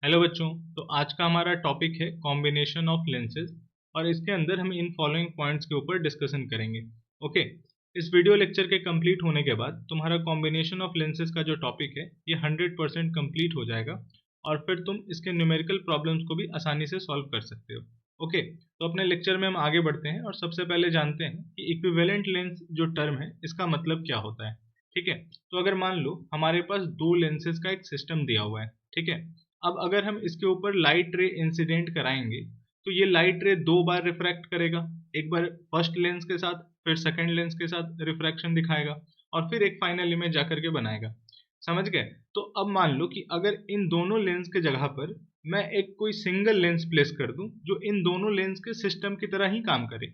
Hello बच्चों। तो आज का हमारा टॉपिक है कॉम्बिनेशन ऑफ लेंसेज और इसके अंदर हम इन फॉलोइंग पॉइंट्स के ऊपर डिस्कशन करेंगे। ओके। इस वीडियो लेक्चर के कंप्लीट होने के बाद तुम्हारा कॉम्बिनेशन ऑफ लेंसेज का जो टॉपिक है ये 100% कंप्लीट हो जाएगा और फिर तुम इसके न्यूमेरिकल प्रॉब्लम्स को भी आसानी से सॉल्व कर सकते हो। ओके। तो अपने लेक्चर में हम आगे बढ़ते हैं और सबसे पहले जानते हैं कि इक्विवेलेंट लेंस जो टर्म है इसका मतलब क्या होता है। ठीक है। तो अगर मान लो हमारे पास दो लेंसेज का एक सिस्टम दिया हुआ है। ठीक है। अब अगर हम इसके ऊपर लाइट रे इंसिडेंट कराएंगे तो ये लाइट रे दो बार रिफ्रैक्ट करेगा। एक बार फर्स्ट लेंस के साथ, फिर सेकंड लेंस के साथ रिफ्रैक्शन दिखाएगा और फिर एक फाइनल इमेज जाकर के बनाएगा। समझ गए? तो अब मान लो कि अगर इन दोनों लेंस के जगह पर मैं एक कोई सिंगल लेंस प्लेस कर दूं जो इन दोनों लेंस के सिस्टम की तरह ही काम करे।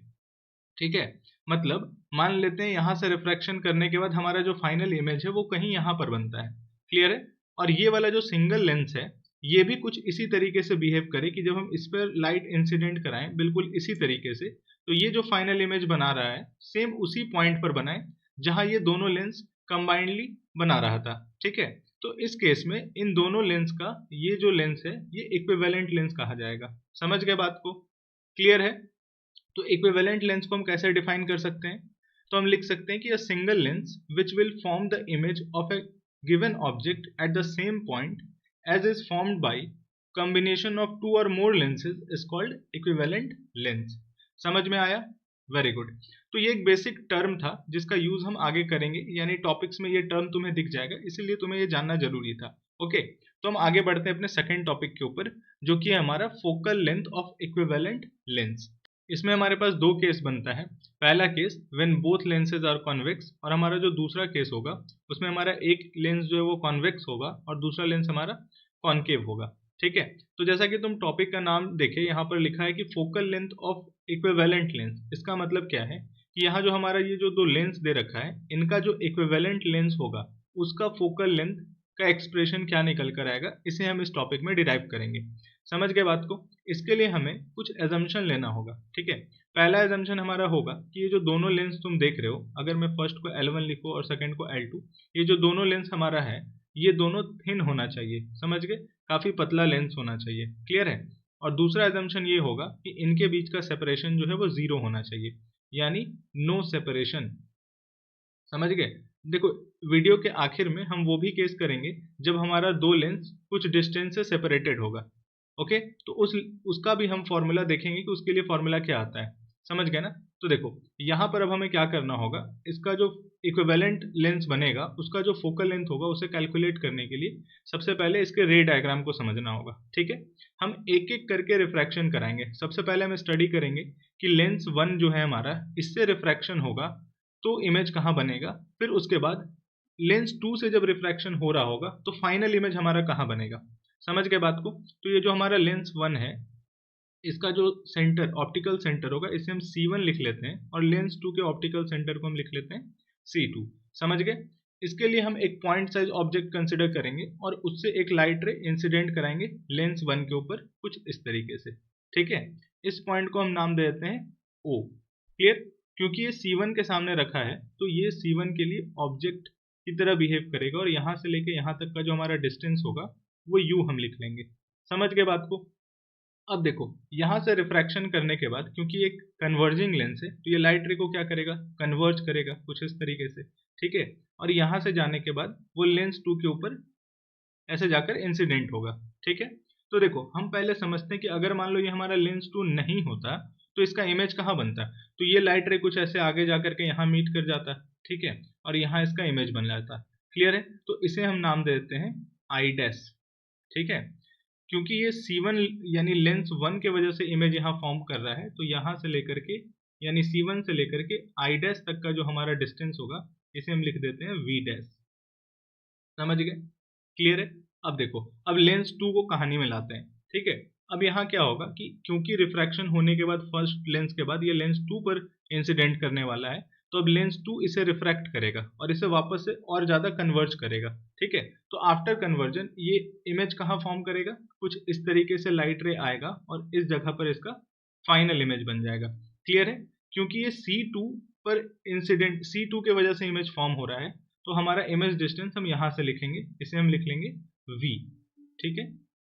ठीक है। मतलब मान लेते हैं यहां से रिफ्रैक्शन करने के बाद हमारा जो फाइनल इमेज है वो कहीं यहां पर बनता है। क्लियर है? और ये वाला जो सिंगल लेंस है ये भी कुछ इसी तरीके से बिहेव करे कि जब हम इस पर लाइट इंसिडेंट कराएं बिल्कुल इसी तरीके से, तो ये जो फाइनल इमेज बना रहा है सेम उसी पॉइंट पर बनाए जहां ये दोनों लेंस कंबाइंडली बना रहा था। ठीक है। तो इस केस में इन दोनों लेंस का ये जो लेंस है ये इक्विवेलेंट लेंस कहा जाएगा। समझ गए बात को? क्लियर है? तो इक्विवेलेंट लेंस को हम कैसे डिफाइन कर सकते हैं? तो हम लिख सकते हैं कि a single lens which will form the image of a given object at the same point as is formed by combination of two or more lenses is called equivalent lens। समझ में आया? Very good. तो ये एक basic term था जिसका use हम आगे करेंगे, यानी टॉपिक्स में ये टर्म तुम्हें दिख जाएगा, इसीलिए तुम्हें ये जानना जरूरी था। ओके। तो हम आगे बढ़ते हैं अपने सेकंड टॉपिक के ऊपर जो कि है हमारा focal length of equivalent lens. इसमें हमारे पास दो केस बनता है। पहला case when both lenses are convex, और हमारा जो दूसरा केस होगा उसमें हमारा एक लेंस जो है वो कॉन्वेक्स होगा और दूसरा लेंस हमारा कॉनकेव होगा। ठीक है। तो जैसा कि तुम टॉपिक का नाम देखे यहाँ पर लिखा है कि focal length of equivalent lens, इसका मतलब क्या है कि यहाँ जो हमारा ये जो दो लेंस दे रखा है इनका जो इक्विवेलेंट लेंस होगा उसका फोकल लेंथ का एक्सप्रेशन क्या निकल कर आएगा, इसे हम इस टॉपिक में डिराइव करेंगे। समझ गए बात को? इसके लिए हमें कुछ एजम्पशन लेना होगा। ठीक है। पहला एजम्पशन हमारा होगा कि ये जो दोनों लेंस तुम देख रहे हो, अगर मैं फर्स्ट को L1 लिखूं और सेकंड को L2, ये जो दोनों लेंस हमारा है ये दोनों थिन होना चाहिए। समझ गए? काफी पतला लेंस होना चाहिए। क्लियर है? और दूसरा एजम्पशन ये होगा कि इनके बीच का सेपरेशन जो है वो जीरो होना चाहिए, यानी नो सेपरेशन। समझ गए? देखो, वीडियो के आखिर में हम वो भी केस करेंगे जब हमारा दो लेंस कुछ डिस्टेंस से सेपरेटेड होगा। ओके। तो उसका भी हम फॉर्मूला देखेंगे कि उसके लिए फॉर्मूला क्या आता है। समझ गए ना? तो देखो, यहाँ पर अब हमें क्या करना होगा, इसका जो इक्विवेलेंट लेंस बनेगा उसका जो फोकल लेंथ होगा उसे कैलकुलेट करने के लिए सबसे पहले इसके रे डायग्राम को समझना होगा। ठीक है। हम एक एक करके रिफ्रैक्शन कराएंगे। सबसे पहले हम स्टडी करेंगे कि लेंस 1 जो है हमारा, इससे रिफ्रैक्शन होगा तो इमेज कहाँ बनेगा। फिर उसके बाद लेंस 2 से जब रिफ्रैक्शन हो रहा होगा तो फाइनल इमेज हमारा कहाँ बनेगा। समझ गए बात को? तो ये जो हमारा लेंस 1 है इसका जो सेंटर, ऑप्टिकल सेंटर होगा, इसे हम C1 लिख लेते हैं और लेंस 2 के ऑप्टिकल सेंटर को हम लिख लेते हैं C2। समझ गए? इसके लिए हम एक पॉइंट साइज ऑब्जेक्ट कंसिडर करेंगे और उससे एक लाइट रे इंसिडेंट कराएंगे लेंस 1 के ऊपर कुछ इस तरीके से। ठीक है। इस पॉइंट को हम नाम दे देते हैं O। क्लियर? क्योंकि ये C1 के सामने रखा है तो ये C1 के लिए ऑब्जेक्ट की तरह बिहेव करेगा और यहां से लेके यहां तक का जो हमारा डिस्टेंस होगा वो U हम लिख लेंगे। समझ गए बात को? अब देखो, यहां से रिफ्रैक्शन करने के बाद क्योंकि एक कन्वर्जिंग लेंस है तो ये लाइट रे को क्या करेगा, कन्वर्ज करेगा कुछ इस तरीके से। ठीक है। और यहां से जाने के बाद वो लेंस 2 के ऊपर ऐसे जाकर इंसिडेंट होगा। ठीक है। तो देखो, हम पहले समझते हैं कि अगर मान लो ये हमारा लेंस 2 नहीं होता तो इसका इमेज कहाँ बनता। तो ये लाइट रे कुछ ऐसे आगे जाकर के यहाँ मीट कर जाता। ठीक है। और यहाँ इसका इमेज बन जाता। क्लियर है? तो इसे हम नाम दे देते हैं आई डैश। ठीक है। क्योंकि ये C1 यानी लेंस 1 के वजह से इमेज यहाँ फॉर्म कर रहा है तो यहाँ से लेकर के यानी C1 से लेकर के आई डैश तक का जो हमारा डिस्टेंस होगा इसे हम लिख देते हैं V डैश। समझ गए? क्लियर है? अब देखो, अब लेंस 2 को कहानी में लाते हैं। ठीक है। अब यहाँ क्या होगा कि क्योंकि रिफ्रैक्शन होने के बाद फर्स्ट लेंस के बाद ये लेंस 2 पर इंसिडेंट करने वाला है तो अब लेंस 2 इसे रिफ्रैक्ट करेगा और इसे वापस से और ज्यादा कन्वर्ज करेगा। ठीक है। तो आफ्टर कन्वर्जन ये इमेज कहाँ फॉर्म करेगा, कुछ इस तरीके से लाइट रे आएगा और इस जगह पर इसका फाइनल इमेज बन जाएगा। क्लियर है? क्योंकि ये C2 पर इंसिडेंट, C2 के वजह से इमेज फॉर्म हो रहा है तो हमारा इमेज डिस्टेंस हम यहां से लिखेंगे, इसे हम लिख लेंगे V। ठीक है।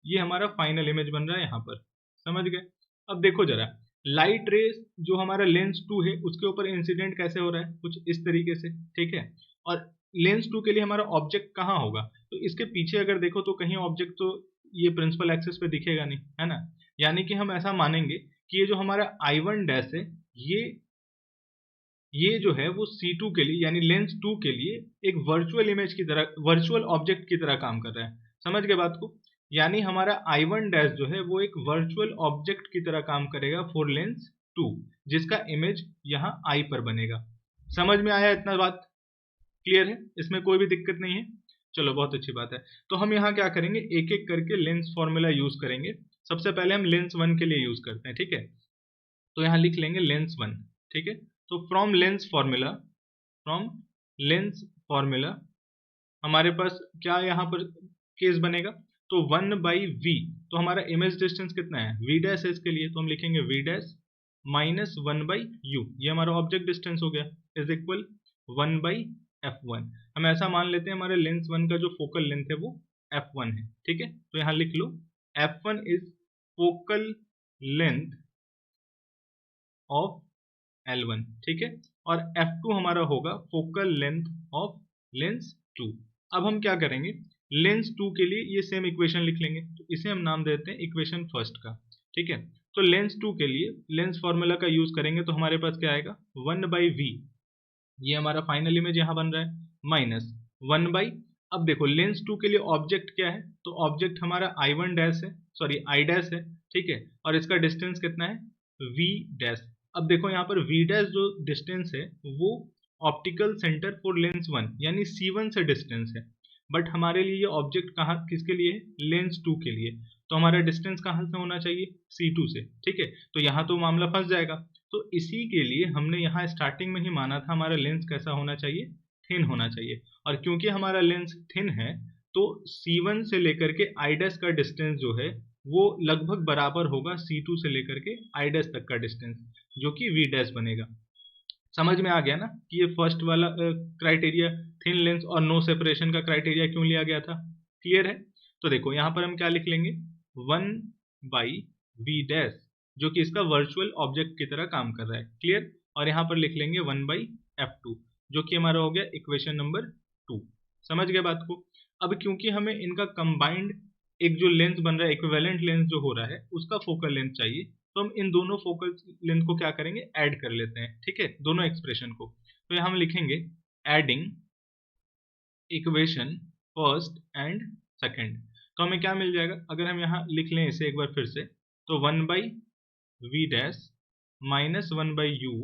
ये हमारा फाइनल इमेज बन रहा है यहाँ पर, समझ गए। अब देखो जरा, लाइट रेस जो हमारा लेंस 2 है उसके ऊपर इंसिडेंट कैसे हो रहा है, कुछ इस तरीके से, ठीक है। और लेंस 2 के लिए हमारा ऑब्जेक्ट कहाँ होगा, तो इसके पीछे अगर देखो तो कहीं ऑब्जेक्ट तो ये प्रिंसिपल एक्सिस पे दिखेगा नहीं, है ना। यानी कि हम ऐसा मानेंगे कि ये जो हमारा I1 डैश है, ये जो है वो C2 के लिए यानी लेंस 2 के लिए एक वर्चुअल इमेज की तरह, वर्चुअल ऑब्जेक्ट की तरह काम कर रहा है, समझ गए बात को। यानी हमारा I1 डैश जो है वो एक वर्चुअल ऑब्जेक्ट की तरह काम करेगा फॉर लेंस 2, जिसका इमेज यहाँ I पर बनेगा। समझ में आया इतना बात, क्लियर है, इसमें कोई भी दिक्कत नहीं है। चलो बहुत अच्छी बात है। तो हम यहाँ क्या करेंगे, एक एक करके लेंस फॉर्मूला यूज करेंगे। सबसे पहले हम लेंस 1 के लिए यूज करते हैं, ठीक है। तो यहाँ लिख लेंगे लेंस 1, ठीक है। तो फ्रॉम लेंस फॉर्मूला हमारे पास क्या यहाँ पर केस बनेगा, तो 1/v, तो हमारा इमेज डिस्टेंस कितना है, v डैश है इसके लिए, तो हम लिखेंगे v डैश माइनस 1/u, ये हमारा ऑब्जेक्ट डिस्टेंस हो गया, इज इक्वल 1/f1। हम ऐसा मान लेते हैं हमारे लेंस 1 का जो फोकल लेंथ है वो f1 है, ठीक है। तो यहाँ लिख लो f1 is focal length of L1, ठीक है। और F2 हमारा होगा फोकल लेंथ ऑफ लेंस 2। अब हम क्या करेंगे, लेंस 2 के लिए ये सेम इक्वेशन लिख लेंगे, तो इसे हम नाम देते हैं इक्वेशन फर्स्ट का, ठीक है। तो लेंस 2 के लिए लेंस फॉर्मूला का यूज करेंगे, तो हमारे पास क्या आएगा, 1/v, ये हमारा फाइनल इमेज यहाँ बन रहा है, माइनस 1 बाई, अब देखो लेंस 2 के लिए ऑब्जेक्ट क्या है, तो ऑब्जेक्ट हमारा I1 डैश है, सॉरी I डैश है, ठीक है। और इसका डिस्टेंस कितना है, v डैश। अब देखो यहाँ पर v डैश जो डिस्टेंस है वो ऑप्टिकल सेंटर फॉर लेंस 1 यानी C1 से डिस्टेंस है, बट हमारे लिए ये ऑब्जेक्ट कहाँ किसके लिए है, लेंस 2 के लिए, तो हमारा डिस्टेंस कहाँ से होना चाहिए, C2 से, ठीक है। तो यहाँ तो मामला फंस जाएगा, तो इसी के लिए हमने यहाँ स्टार्टिंग में ही माना था हमारा लेंस कैसा होना चाहिए, थिन होना चाहिए। और क्योंकि हमारा लेंस थिन है तो C1 से लेकर के I डैश का डिस्टेंस जो है वो लगभग बराबर होगा C2 से लेकर के I डैश तक का डिस्टेंस, जो कि V डैश बनेगा। समझ में आ गया ना कि ये फर्स्ट वाला क्राइटेरिया थिन लेंस और नो सेपरेशन का क्राइटेरिया क्यों लिया गया था, क्लियर है। तो देखो यहाँ पर हम क्या लिख लेंगे, 1/v डैश, जो कि इसका वर्चुअल ऑब्जेक्ट की तरह काम कर रहा है, क्लियर। और यहाँ पर लिख लेंगे 1/f2, जो कि हमारा हो गया इक्वेशन नंबर 2। समझ गए बात को। अब क्योंकि हमें इनका कंबाइंड एक जो लेंस बन रहा है, इक्विवेलेंट लेंस जो हो रहा है उसका फोकल लेंथ चाहिए, तो हम इन दोनों फोकल लेंथ को क्या करेंगे, ऐड कर लेते हैं, ठीक है, दोनों एक्सप्रेशन को। तो यहाँ हम लिखेंगे adding equation first and second, तो हमें क्या मिल जाएगा, अगर हम यहाँ लिख लें इसे एक बार फिर से, तो 1/v dash minus 1/u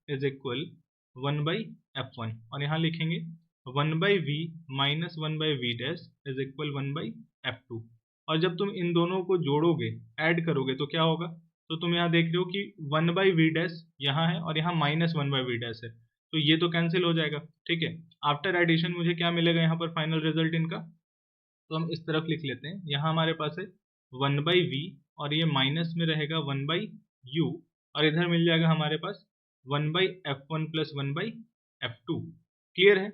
is equal 1/f1, और यहाँ लिखेंगे 1/v minus 1/v dash is equal 1/f2। और जब तुम इन दोनों को जोड़ोगे, ऐड करोगे, तो क्या होगा, तो तुम यहाँ देख रहे हो कि 1/v डैश यहाँ है और यहाँ माइनस 1/v डैश है, तो ये तो कैंसिल हो जाएगा, ठीक है। आफ्टर एडिशन मुझे क्या मिलेगा यहाँ पर फाइनल रिजल्ट इनका, तो हम इस तरफ लिख लेते हैं, यहाँ हमारे पास है 1/v और ये माइनस में रहेगा 1/u, और इधर मिल जाएगा हमारे पास 1/f1 प्लस 1/f2। क्लियर है,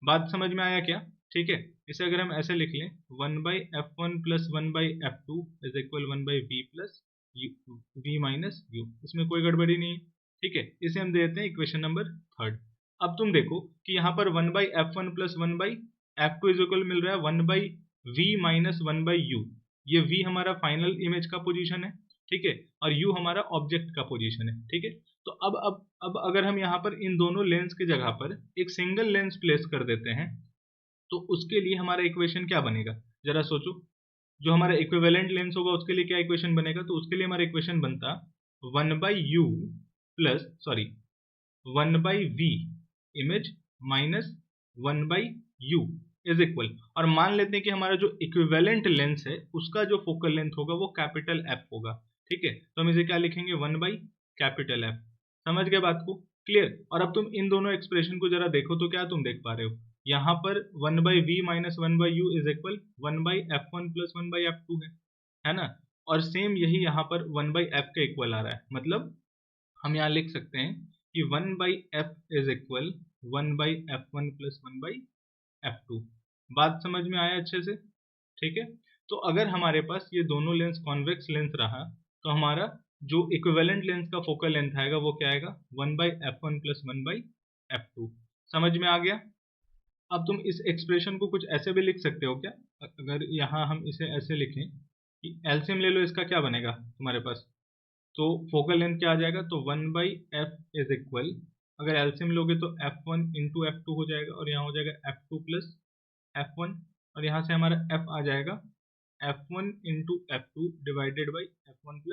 बात समझ में आया क्या, ठीक है। इसे अगर हम ऐसे लिख लें 1/f1 plus 1/f2 is equal 1/v plus v minus u, इसमें कोई गड़बड़ी नहीं है, ठीक है। इसे हम दे देते हैं इक्वेशन नंबर थर्ड। अब तुम देखो कि यहाँ पर 1/f1 plus 1/f2 is equal मिल रहा है 1/v माइनस 1/u, ये v हमारा फाइनल इमेज का पोजीशन है, ठीक है, और u हमारा ऑब्जेक्ट का पोजीशन है, ठीक है। तो अब अगर हम यहाँ पर इन दोनों लेंस की जगह पर एक सिंगल लेंस प्लेस कर देते हैं, तो उसके लिए हमारा इक्वेशन क्या बनेगा, जरा सोचो। जो हमारा इक्विवेलेंट लेंस होगा उसके लिए क्या इक्वेशन बनेगा, तो उसके लिए हमारा इक्वेशन बनता 1/u plus sorry 1/v image minus 1/u is equal, और मान लेते हैं कि हमारा जो इक्विवेलेंट लेंस है उसका जो फोकल लेंथ होगा वो कैपिटल F होगा, ठीक है। तो हम इसे क्या लिखेंगे, 1/F। समझ गए बात को, क्लियर। और अब तुम इन दोनों एक्सप्रेशन को जरा देखो तो क्या तुम देख पा रहे हो, यहाँ पर 1/v minus 1/u is equal 1/f1 plus 1/f2 है ना। और सेम यही यहाँ पर 1/f के इक्वल आ रहा है, मतलब हम यहाँ लिख सकते हैं कि 1/f is equal 1/f1 plus 1/f2। बात समझ में आया अच्छे से, ठीक है। तो अगर हमारे पास ये दोनों लेंस कॉन्वेक्स लेंस रहा तो हमारा जो इक्विवेलेंट लेंस का फोकल लेंथ आएगा वो क्या आएगा, 1/f1 + 1/f2। समझ में आ गया? अब तुम इस एक्सप्रेशन को कुछ ऐसे भी लिख सकते हो क्या, अगर यहाँ हम इसे ऐसे लिखें कि एलसीएम ले लो, इसका क्या बनेगा तुम्हारे पास, तो फोकल लेंथ क्या आ जाएगा, तो 1/f इज इक्वल, अगर एलसीएम लोगे तो f1 × f2 हो जाएगा और यहाँ हो जाएगा f2 + f1 और यहाँ से हमारा f आ जाएगा f1 × f2 divided by f1 +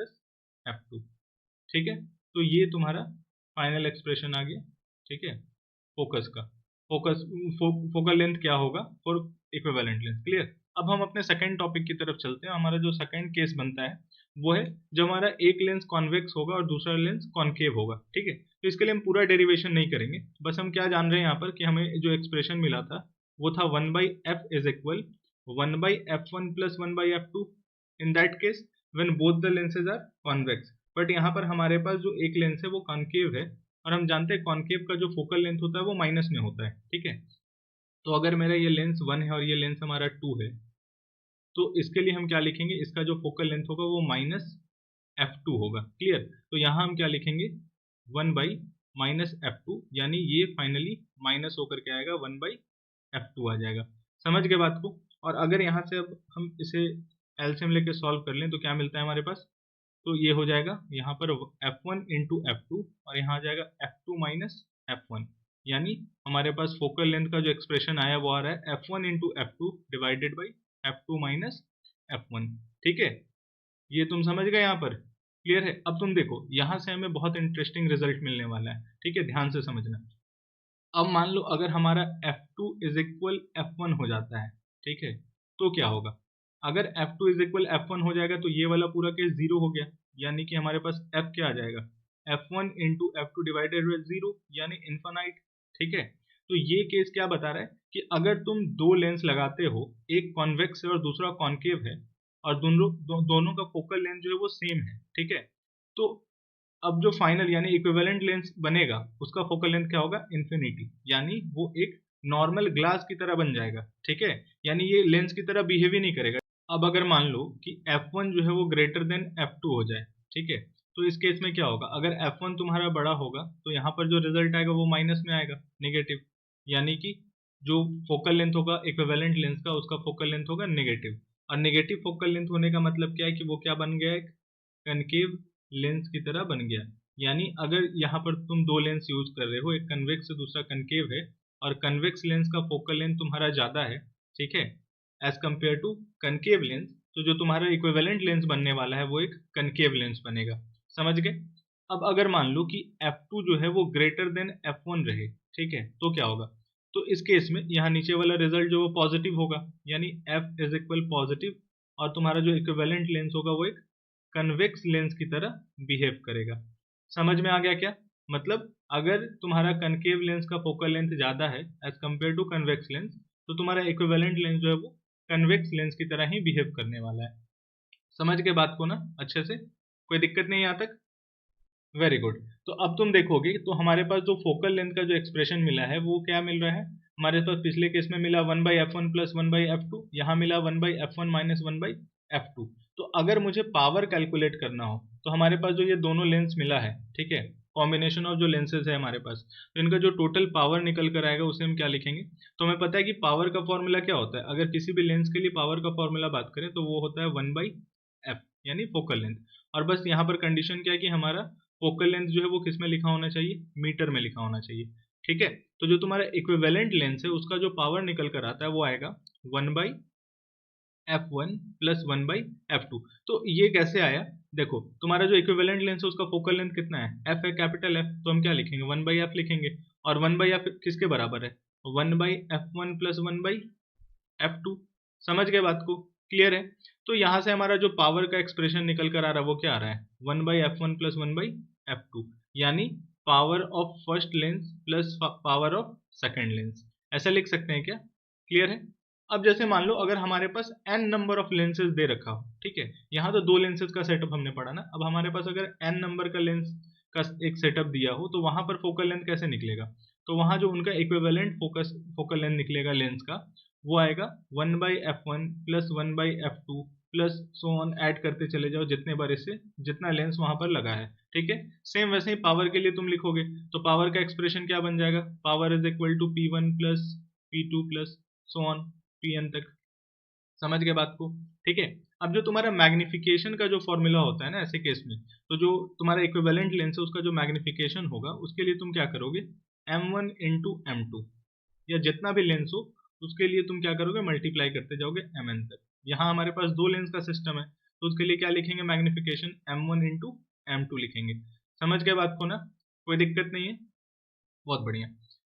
f2। ठीक है, तो ये तुम्हारा फाइनल एक्सप्रेशन आ गया। ठीक है, फोकस का फोकल लेंथ क्या होगा फॉर इक्विवेलेंट लेंथ। क्लियर? अब हम अपने सेकंड टॉपिक की तरफ चलते हैं। हमारा जो सेकंड केस बनता है वो है जब हमारा एक लेंस कॉन्वेक्स होगा और दूसरा लेंस कॉन्केव होगा। ठीक है, तो इसके लिए हम पूरा डेरिवेशन नहीं करेंगे, बस हम क्या जान रहे हैं यहाँ पर कि हमें जो एक्सप्रेशन मिला था वो था 1/f is equal 1/f1 + 1/f2 in that case when both the lenses are convex. But यहाँ पर हमारे पास जो एक लेंस है वो कॉन्केव है और हम जानते हैं कॉन्केव का जो फोकल लेंथ होता है वो माइनस में होता है। ठीक है, तो अगर मेरा ये लेंस 1 है और ये लेंस हमारा 2 है तो इसके लिए हम क्या लिखेंगे, इसका जो फोकल लेंथ होगा वो -f2 होगा। क्लियर? तो यहाँ हम क्या लिखेंगे 1/-f2, यानी ये फाइनली माइनस होकर के आएगा 1/f2 आ जाएगा। समझ गए बात को? और अगर यहाँ से अब हम इसे एलसीएम लेके सॉल्व कर लें तो क्या मिलता है हमारे पास, तो ये हो जाएगा यहाँ पर f1 × f2 और यहाँ आ जाएगा f2 - f1, यानी हमारे पास फोकल लेंथ का जो एक्सप्रेशन आया वो आ रहा है f1 × f2 divided by f2 - f1। ठीक है, ये तुम समझ गए यहाँ पर? क्लियर है? अब तुम देखो यहाँ से हमें बहुत इंटरेस्टिंग रिजल्ट मिलने वाला है। ठीक है, ध्यान से समझना। अब मान लो अगर हमारा f2 इज इक्वल f1 हो जाता है, ठीक है, तो क्या होगा, अगर f2 इज इक्वल f1 हो जाएगा तो ये वाला पूरा केस 0 हो गया, यानी कि हमारे पास f क्या आ जाएगा, f1 × f2 डिवाइडेड बाई 0, यानी इन्फिनाइट। ठीक है, तो ये केस क्या बता रहा है कि अगर तुम दो लेंस लगाते हो, एक कॉन्वेक्स है और दूसरा कॉन्केव है और दोनों का फोकल लेंथ जो है वो सेम है, ठीक है, तो अब जो फाइनल यानी इक्विवेलेंट लेंस बनेगा उसका फोकल लेंथ क्या होगा, इन्फिनिटी, यानी वो एक नॉर्मल ग्लास की तरह बन जाएगा। ठीक है, यानी ये लेंस की तरह बिहेव ही नहीं करेगा। अब अगर मान लो कि f1 जो है वो ग्रेटर देन f2 हो जाए, ठीक है, तो इस केस में क्या होगा, अगर f1 तुम्हारा बड़ा होगा तो यहाँ पर जो रिजल्ट आएगा वो माइनस में आएगा, नेगेटिव, यानी कि जो फोकल लेंथ होगा इक्विवेलेंट लेंस का उसका फोकल लेंथ होगा नेगेटिव, और नेगेटिव फोकल लेंथ होने का मतलब क्या है कि वो क्या बन गया, एक कनकेव लेंस की तरह बन गया। यानी अगर यहाँ पर तुम दो लेंस यूज कर रहे हो, एक कन्वेक्स दूसरा कनकेव है, और कन्वेक्स लेंस का फोकल लेंथ तुम्हारा ज़्यादा है, ठीक है, as compare to concave lens, तो जो तुम्हारा इक्विवेलेंट लेंस बनने वाला है वो एक कनकेव लेंस बनेगा। समझ गए? अब अगर मान लो कि f2 जो है वो ग्रेटर देन f1 रहे, ठीक है, तो क्या होगा, तो इस केस में यहाँ नीचे वाला रिजल्ट जो वो पॉजिटिव होगा, यानी f इज इक्वल पॉजिटिव, और तुम्हारा जो इक्विवेलेंट लेंस होगा वो एक कन्वेक्स लेंस की तरह बिहेव करेगा। समझ में आ गया क्या? मतलब अगर तुम्हारा कनकेव लेंस का फोकल लेंथ ज़्यादा है as compare to convex lens, तो तुम्हारा इक्विवेलेंट लेंस जो है वो कन्वेक्स लेंस की तरह ही बिहेव करने वाला है। समझ के बात को ना अच्छे से? कोई दिक्कत नहीं यहाँ तक? Very good. तो अब तुम देखोगे तो हमारे पास जो फोकल लेंथ का जो एक्सप्रेशन मिला है वो क्या मिल रहा है, हमारे पास पिछले केस में मिला 1/f1 + 1/f2, यहाँ मिला 1/f1 - 1/f2। तो अगर मुझे पावर कैलकुलेट करना हो तो हमारे पास जो ये दोनों लेंस मिला है, ठीक है, कॉम्बिनेशन ऑफ जो लेंसेज है हमारे पास, तो इनका जो टोटल पावर निकल कर आएगा उसे हम क्या लिखेंगे, तो हमें पता है कि पावर का फॉर्मूला क्या होता है, अगर किसी भी लेंस के लिए पावर का फॉर्मूला बात करें तो वो होता है 1/f, यानी फोकल लेंथ। और बस यहाँ पर कंडीशन क्या है कि हमारा फोकल लेंथ जो है वो किस में लिखा होना चाहिए, मीटर में लिखा होना चाहिए। ठीक है, तो जो तुम्हारा इक्विवेलेंट लेंस है उसका जो पावर निकल कर आता है वो आएगा 1/f1 + 1/f2। तो ये कैसे आया, देखो तुम्हारा जो इक्विवेलेंट लेंस है उसका फोकल लेंथ कितना है, f है, कैपिटल F, तो हम क्या लिखेंगे 1/f लिखेंगे, और 1/f किसके बराबर है, 1/f1 + 1/f2। समझ गए बात को? क्लियर है? तो यहाँ से हमारा जो पावर का एक्सप्रेशन निकल कर आ रहा है वो क्या आ रहा है, 1/f1 + 1/f2, यानी power of first lens plus power of second lens, ऐसा लिख सकते हैं क्या? क्लियर है? अब जैसे मान लो अगर हमारे पास n नंबर ऑफ लेंसेज दे रखा हो, ठीक है, यहाँ तो दो लेंसेज का सेटअप हमने पढ़ा ना, अब हमारे पास अगर n नंबर का लेंस का एक सेटअप दिया हो तो वहां पर फोकल लेंथ कैसे निकलेगा, तो वहां जो उनका इक्विवेलेंट फोकल लेंथ निकलेगा लेंस का वो आएगा 1/f1 plus 1/f2 plus so on, add करते चले जाओ जितने बार इससे जितना लेंस वहां पर लगा है, ठीक है। सेम वैसे ही पावर के लिए तुम लिखोगे तो पावर का एक्सप्रेशन क्या बन जाएगा, power is equal to P1 plus P2 plus so on Pn तक। समझ गए बात को, ठीक है। अब जो तुम्हारा मैग्निफिकेशन का जो फॉर्मूला होता है ना ऐसे केस में, तो जो तुम्हारा इक्विवेलेंट लेंस है उसका जो मैग्निफिकेशन होगा उसके लिए तुम क्या करोगे, m1 इंटू m2, या जितना भी लेंस हो उसके लिए तुम क्या करोगे, मल्टीप्लाई करते जाओगे mn तक। यहाँ हमारे पास दो लेंस का सिस्टम है तो उसके लिए क्या लिखेंगे, मैग्निफिकेशन m1 इंटू m2 लिखेंगे। समझ गए बात को ना, कोई दिक्कत नहीं है, बहुत बढ़िया।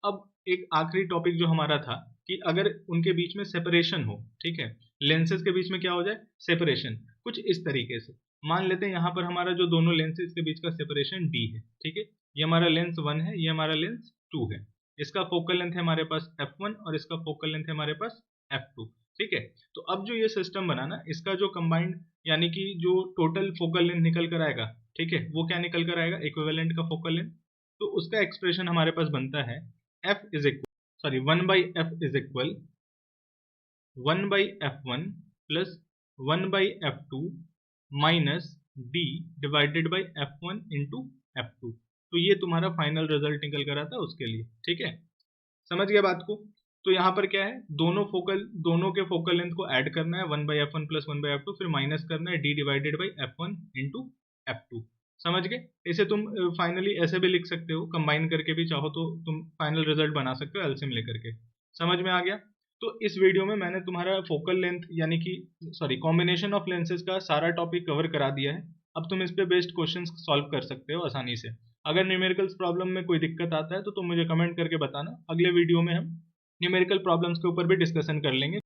अब एक आखिरी टॉपिक जो हमारा था कि अगर उनके बीच में सेपरेशन हो, ठीक है, लेंसेज के बीच में क्या हो जाए, सेपरेशन, कुछ इस तरीके से मान लेते हैं यहाँ पर हमारा जो दोनों लेंसेज के बीच का सेपरेशन d है, ठीक है। ये हमारा लेंस 1 है, ये हमारा लेंस 2 है, इसका फोकल लेंथ है हमारे पास f1 और इसका फोकल लेंथ है हमारे पास f2, ठीक है। तो अब जो ये सिस्टम बना ना, इसका जो कंबाइंड यानी कि जो टोटल फोकल लेंथ निकल कर आएगा, ठीक है, वो क्या निकल कर आएगा, इक्विवेलेंट का फोकल लेंथ। तो उसका एक्सप्रेशन हमारे पास बनता है f is equal, sorry 1/f is equal 1/f1 plus 1/f2 minus d divided by f1 into f2। तो ये तुम्हारा फाइनल रिजल्ट निकल कर आता है उसके लिए, ठीक है। समझ गया बात को। तो यहाँ पर क्या है, दोनों के फोकल लेंथ को ऐड करना है 1/f1 प्लस 1/f2, फिर माइनस करना है d divided by f1 into f2। समझ गए। इसे तुम फाइनली ऐसे भी लिख सकते हो, कंबाइन करके भी चाहो तो तुम फाइनल रिजल्ट बना सकते हो एलसीएम लेकर के। समझ में आ गया। तो इस वीडियो में मैंने तुम्हारा फोकल लेंथ यानी कि सॉरी कॉम्बिनेशन ऑफ लेंसेज का सारा टॉपिक कवर करा दिया है। अब तुम इस पे बेस्ड क्वेश्चंस सॉल्व कर सकते हो आसानी से। अगर न्यूमेरिकल्स प्रॉब्लम में कोई दिक्कत आता है तो तुम मुझे कमेंट करके बताना, अगले वीडियो में हम न्यूमेरिकल प्रॉब्लम्स के ऊपर भी डिस्कशन कर लेंगे।